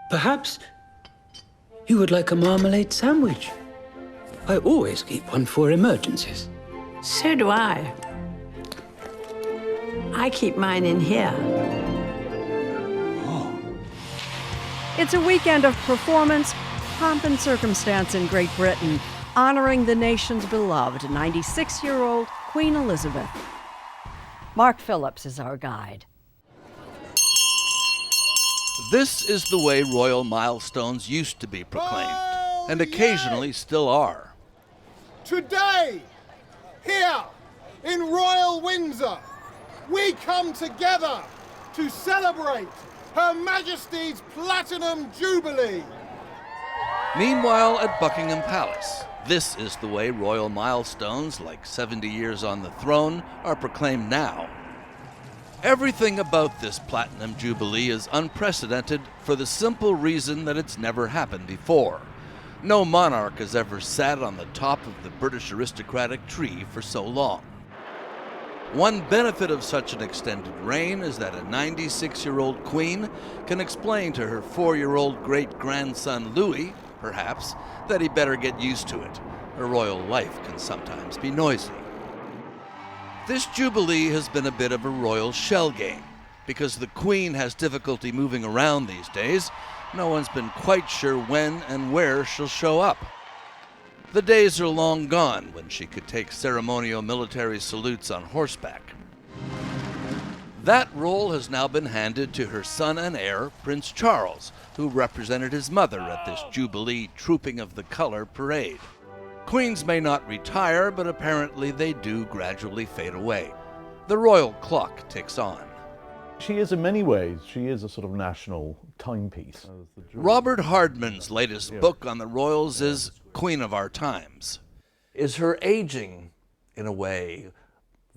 Perhaps you would like a marmalade sandwich. I always keep one for emergencies. So do I. I keep mine in here. It's a weekend of performance, pomp and circumstance in Great Britain, honoring the nation's beloved 96-year-old Queen Elizabeth. Mark Phillips is our guide. This is the way royal milestones used to be proclaimed, and occasionally still are. Today, here in Royal Windsor, we come together to celebrate Her Majesty's Platinum Jubilee. Meanwhile, at Buckingham Palace, this is the way royal milestones, like 70 years on the throne, are proclaimed now. Everything about this Platinum Jubilee is unprecedented for the simple reason that it's never happened before. No monarch has ever sat on the top of the British aristocratic tree for so long. One benefit of such an extended reign is that a 96-year-old queen can explain to her 4-year-old great-grandson Louis, perhaps, that he better get used to it. A royal life can sometimes be noisy. This Jubilee has been a bit of a royal shell game. Because the Queen has difficulty moving around these days, no one's been quite sure when and where she'll show up. The days are long gone when she could take ceremonial military salutes on horseback. That role has now been handed to her son and heir, Prince Charles, who represented his mother at this Jubilee Trooping of the Color parade. Queens may not retire, but apparently they do gradually fade away. The royal clock ticks on. She is, in many ways, she is a sort of national timepiece. Robert Hardman's latest book on the royals is Queen of Our Times. Is her aging, in a way,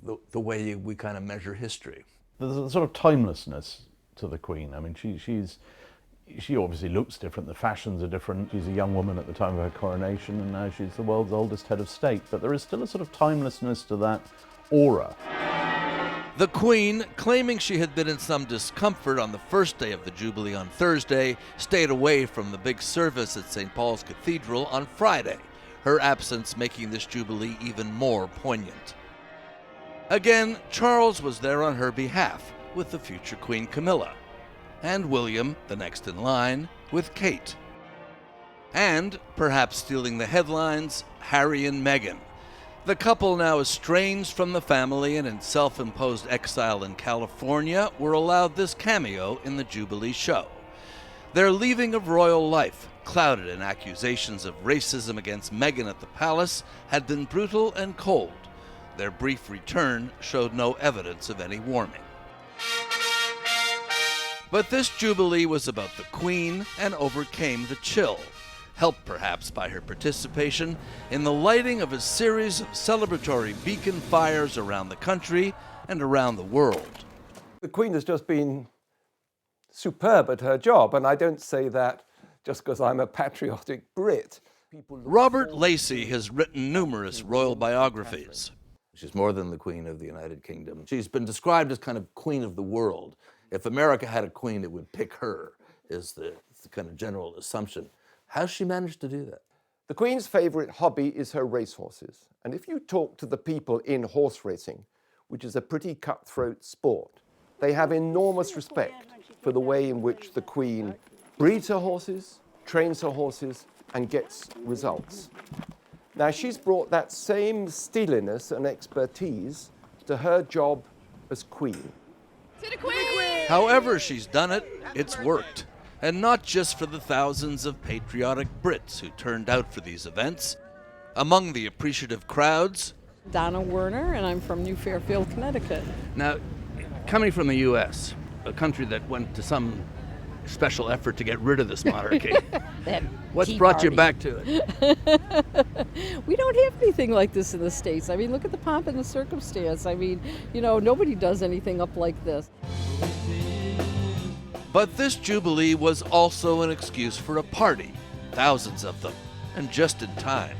the way we kind of measure history? There's a sort of timelessness to the Queen. I mean, she obviously looks different, the fashions are different. She's a young woman at the time of her coronation, and now she's the world's oldest head of state. But there is still a sort of timelessness to that aura. The Queen, claiming she had been in some discomfort on the first day of the Jubilee on Thursday, stayed away from the big service at St. Paul's Cathedral on Friday, her absence making this Jubilee even more poignant. Again, Charles was there on her behalf with the future Queen Camilla, and William, the next in line, with Kate. And, perhaps stealing the headlines, Harry and Meghan. The couple, now estranged from the family and in self-imposed exile in California, were allowed this cameo in the Jubilee show. Their leaving of royal life, clouded in accusations of racism against Meghan at the palace, had been brutal and cold. Their brief return showed no evidence of any warming. But this Jubilee was about the Queen and overcame the chill, helped perhaps by her participation in the lighting of a series of celebratory beacon fires around the country and around the world. The Queen has just been superb at her job, and I don't say that just because I'm a patriotic Brit. Robert Lacey has written numerous royal biographies. She's more than the Queen of the United Kingdom. She's been described as kind of Queen of the world. If America had a queen, it would pick her, is the kind of general assumption. How's she managed to do that? The Queen's favourite hobby is her racehorses. And if you talk to the people in horse racing, which is a pretty cutthroat sport, they have enormous respect for the way in which the Queen breeds her horses, trains her horses, and gets results. Now, she's brought that same steeliness and expertise to her job as Queen. To the Queen! However she's done it, it's worked. And not just for the thousands of patriotic Brits who turned out for these events. Among the appreciative crowds, Donna Werner, and I'm from New Fairfield, Connecticut. Now, coming from the U.S., a country that went to some special effort to get rid of this monarchy, what's brought you back to it? We don't have anything like this in the States. I mean, look at the pomp and the circumstance. I mean, you know, nobody does anything up like this. But this Jubilee was also an excuse for a party, thousands of them, and just in time.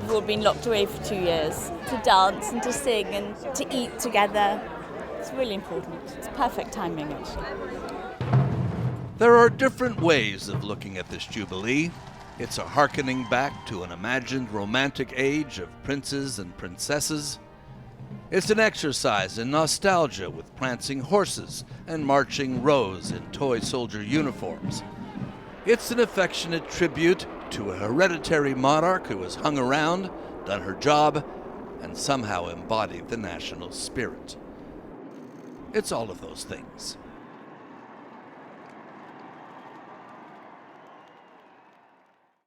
We've all been locked away for 2 years to dance and to sing and to eat together. It's really important. It's perfect timing, actually. There are different ways of looking at this Jubilee. It's a hearkening back to an imagined romantic age of princes and princesses. It's an exercise in nostalgia with prancing horses and marching rows in toy soldier uniforms. It's an affectionate tribute to a hereditary monarch who has hung around, done her job, and somehow embodied the national spirit. It's all of those things.